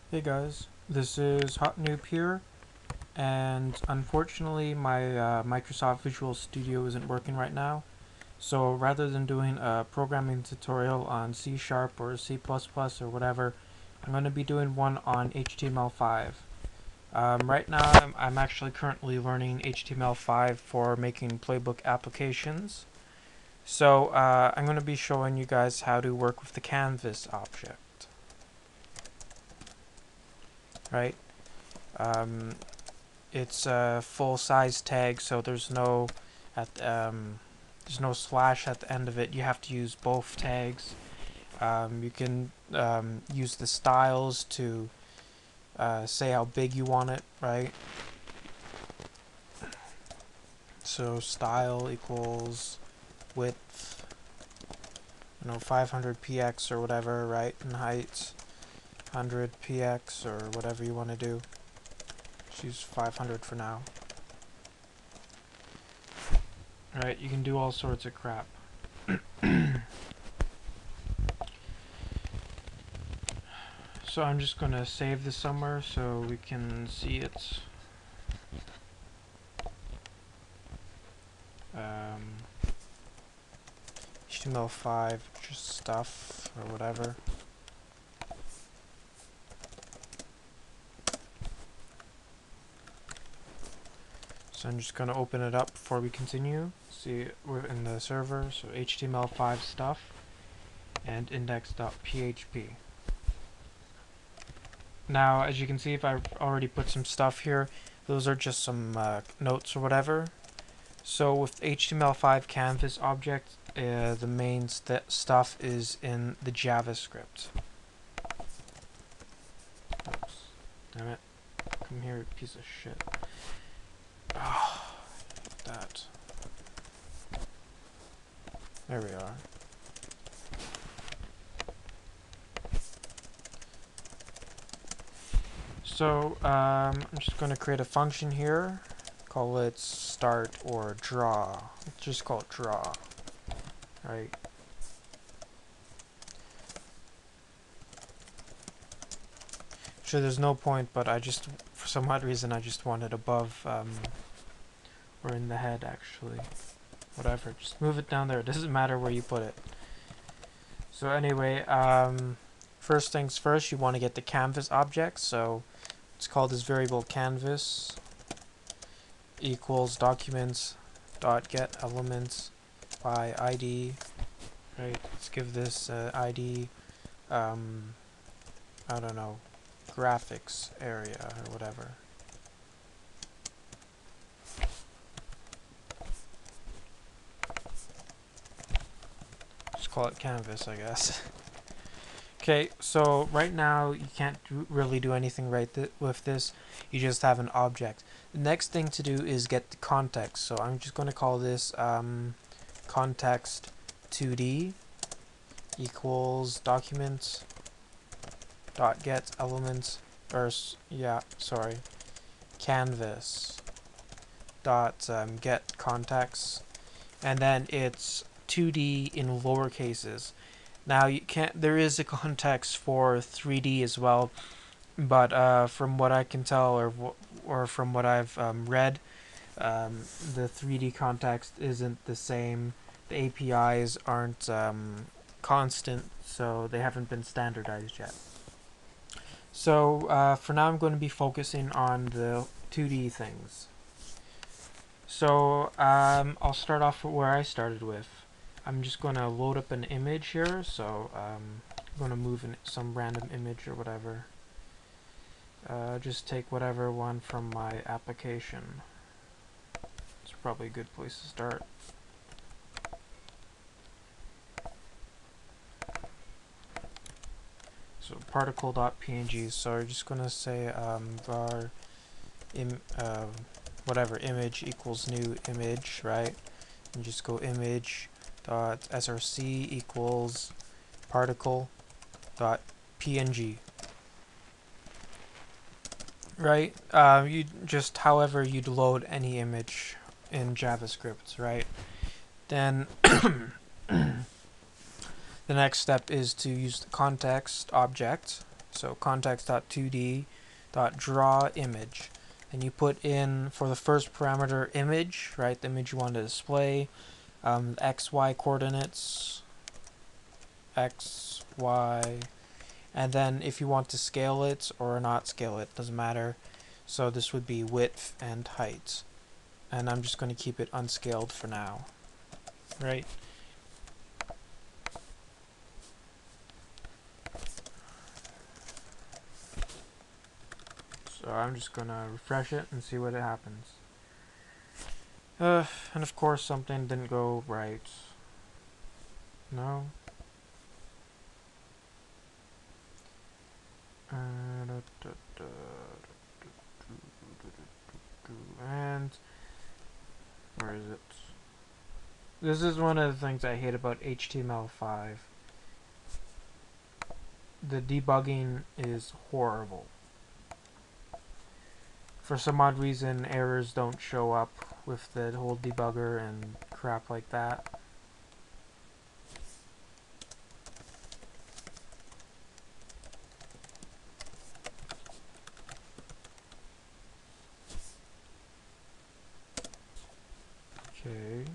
Hey guys, this is Hot Noob here, and unfortunately my Microsoft Visual Studio isn't working right now. So rather than doing a programming tutorial on C# or C++ or whatever, I'm going to be doing one on HTML5. Right now I'm actually currently learning HTML5 for making playbook applications. So I'm going to be showing you guys how to work with the canvas object. Right? Um, it's a full size tag, so there's no slash at the end of it. You have to use both tags. You can use the styles to say how big you want it, right? So style equals width, 500 px or whatever, right? And height 100 px or whatever you want to do. Just use 500 for now. Right, you can do all sorts of crap. So I'm just going to save this somewhere so we can see it. HTML5 just stuff or whatever. So I'm just going to open it up before we continue. See, we're in the server, so HTML5 stuff and index.php. Now, as you can see, if I've already put some stuff here, those are just some notes or whatever. So with HTML5 canvas object, the main stuff is in the JavaScript. Oops. Damn it. Come here, piece of shit. Oh, that. There we are. So, I'm just going to create a function here. Call it start or draw. Let's just call it draw. Right. Sure, there's no point, but for some odd reason, I just want it above, or in the head, actually. Whatever, just move it down there. It doesn't matter where you put it. So anyway, first things first, you want to get the canvas object. So let's call this variable canvas equals documents dot get elements by ID. Right, let's give this ID, I don't know, graphics area or whatever. Just call it canvas, I guess. Okay, so right now you can't really do anything with this. You just have an object. The next thing to do is get the context. So I'm just going to call this context 2D equals documents dot get elements, or canvas dot get context, and then it's 2D in lower cases. Now there is a context for 3D as well, but from what I can tell, or from what I've read, the 3D context isn't the same. The APIs aren't constant, so they haven't been standardized yet. So for now I'm going to be focusing on the 2D things. So I'll start off where I started with. I'm just going to load up an image here, so I'm going to move some random image or whatever. Just take whatever one from my application. It's probably a good place to start. So particle.png, so we're just going to say var whatever image equals new image, right? And just go image dot src equals particle dot png, right? You just however you'd load any image in JavaScript, right? Then the next step is to use the context object. So context.2d.draw image. And you put in, for the first parameter, image, right, the image you want to display, XY coordinates, X, Y, and then if you want to scale it or not scale it, doesn't matter. So this would be width and height. And I'm just going to keep it unscaled for now, right? So I'm just going to refresh it and see what happens. And of course something didn't go right. No. And where is it? This is one of the things I hate about html5. The debugging is horrible. For some odd reason, errors don't show up with the whole debugger and crap like that. Okay.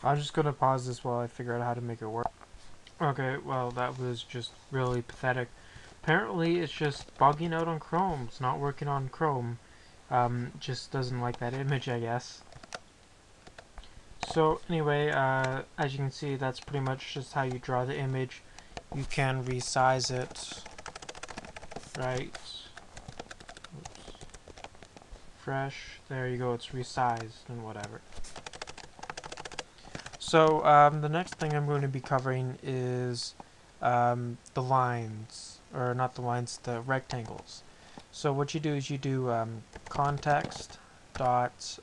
I'm just gonna pause this while I figure out how to make it work. Okay, well that was just really pathetic. Apparently it's just bugging out on Chrome. It's not working on Chrome. Just doesn't like that image, I guess. So anyway, as you can see, that's pretty much just how you draw the image. You can resize it, right? Oops. Fresh. There you go. It's resized and whatever. So the next thing I'm going to be covering is the lines, or not the lines, the rectangles. So what you do is you do context dot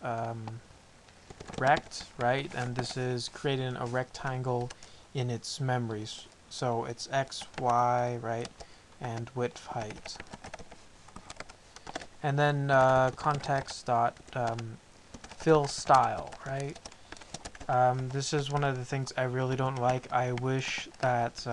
rect, right? And this is creating a rectangle in its memories. So it's x, y, right, and width, height. And then context dot fill style, right? This is one of the things I really don't like. I wish that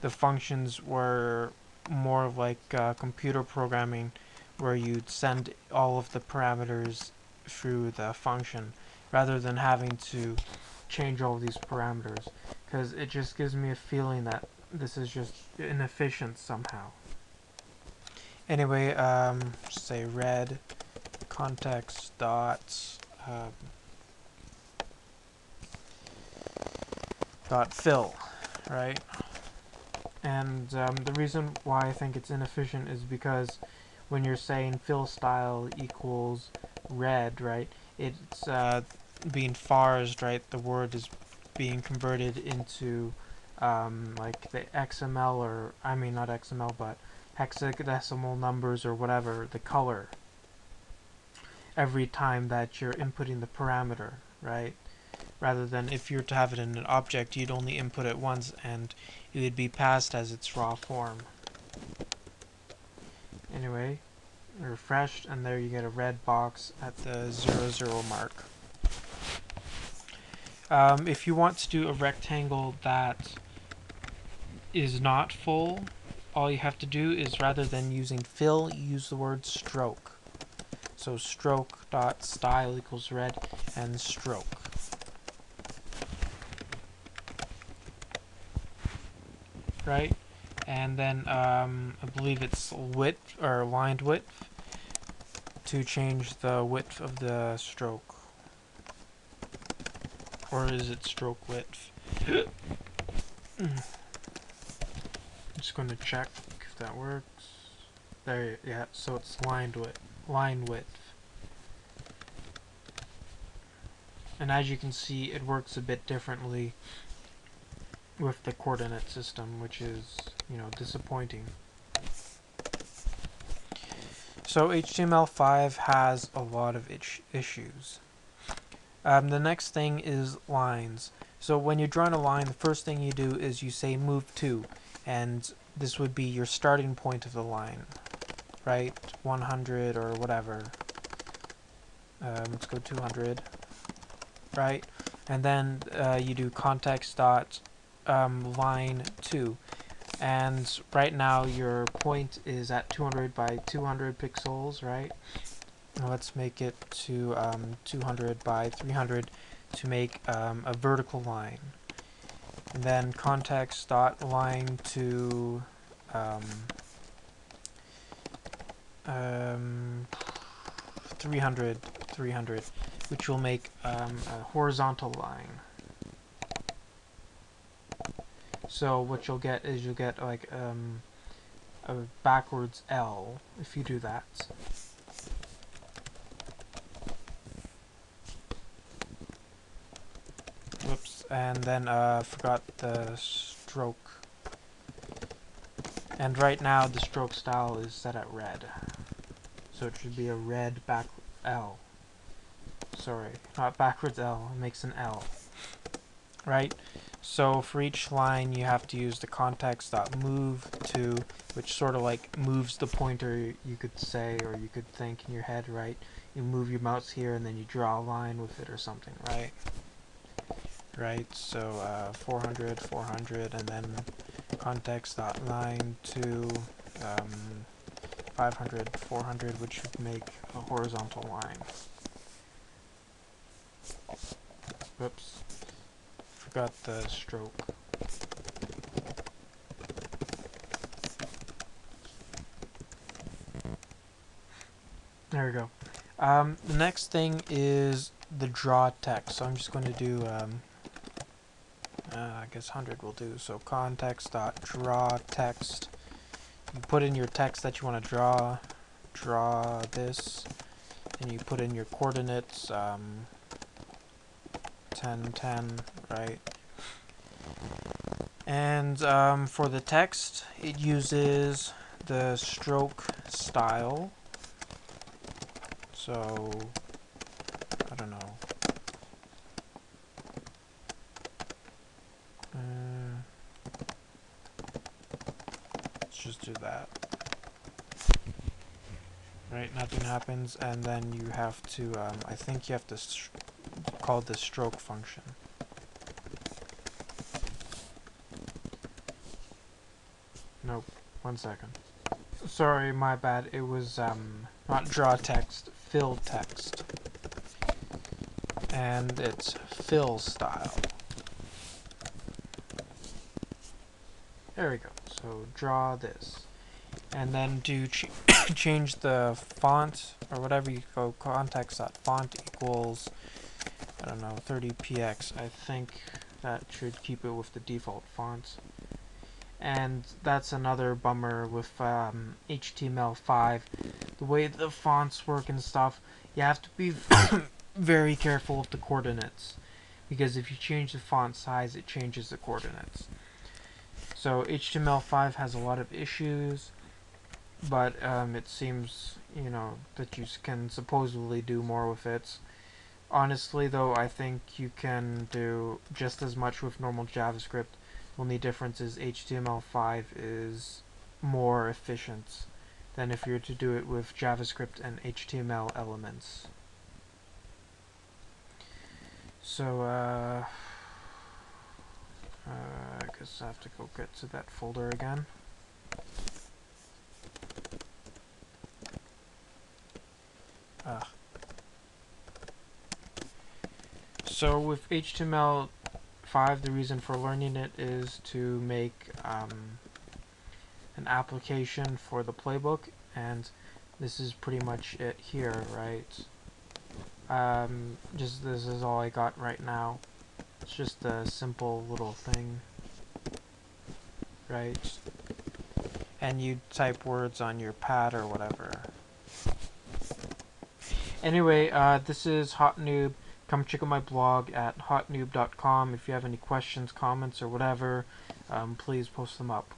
the functions were more like computer programming, where you'd send all of the parameters through the function rather than having to change all these parameters, because it just gives me a feeling that this is just inefficient somehow. Anyway, say red context dot fill, right? And the reason why I think it's inefficient is because when you're saying fill style equals red, right, it's being parsed, right? The word is being converted into like the XML, or I mean not XML, but hexadecimal numbers or whatever, the color, every time that you're inputting the parameter, right? Rather than if you were to have it in an object, you'd only input it once and it would be passed as its raw form. Anyway, refreshed, and there you get a red box at the 00 mark. If you want to do a rectangle that is not full, all you have to do is, rather than using fill, use the word stroke. So stroke dot style equals red and stroke. Right? And then I believe it's width, or lined width, to change the width of the stroke. Or is it stroke width? I'm just going to check if that works. There, yeah, so it's line width. And as you can see, it works a bit differently with the coordinate system, which is, you know, disappointing. So HTML5 has a lot of issues. The next thing is lines. So when you're drawing a line, the first thing you do is you say move to, and this would be your starting point of the line, right? 100 or whatever. let's go 200, right? And then you do context dot line 2, and right now your point is at 200 by 200 pixels, right? Now let's make it to 200 by 300 to make a vertical line, and then context dot line to 300, which will make a horizontal line. So what you'll get is you'll get like a backwards L if you do that. Whoops, and then forgot the stroke. And right now the stroke style is set at red. So it should be a red back L. Sorry, not backwards L, it makes an L. Right? So for each line you have to use the context.move to, which sort of like moves the pointer, you could say, or you could think in your head, right? You move your mouse here and then you draw a line with it or something, right? Right, so 400, 400, and then context.line to 500, 400, which would make a horizontal line. Whoops. Forgot the stroke. There we go. The next thing is the draw text. So I'm just going to do, I guess 100 will do. So context.draw text. You put in your text that you want to draw this, and you put in your coordinates, 10, 10, right? And for the text, it uses the stroke style. So, I don't know. Let's just do that. Right, nothing happens, and then you have to, I think you have to call this stroke function. Nope, 1 second. Sorry, my bad, it was, not draw text, fill text. And it's fill style. There we go, so draw this. And then do change the font, or whatever you go, context.font equals, I don't know, 30px. I think that should keep it with the default font. And that's another bummer with html5. The way the fonts work and stuff, you have to be very careful with the coordinates, because if you change the font size, it changes the coordinates. So HTML5 has a lot of issues, but it seems, you know, that you can supposedly do more with it. Honestly, though, I think you can do just as much with normal JavaScript. Only difference is HTML5 is more efficient than if you were to do it with JavaScript and HTML elements. So, I guess I have to go get to that folder again. So with HTML5, the reason for learning it is to make an application for the playbook, and this is pretty much it here, right? Just this is all I got right now. It's just a simple little thing, right? And you type words on your pad or whatever. Anyway, this is Hot Noob. Come check out my blog at hotnoob.com. If you have any questions, comments, or whatever, please post them up.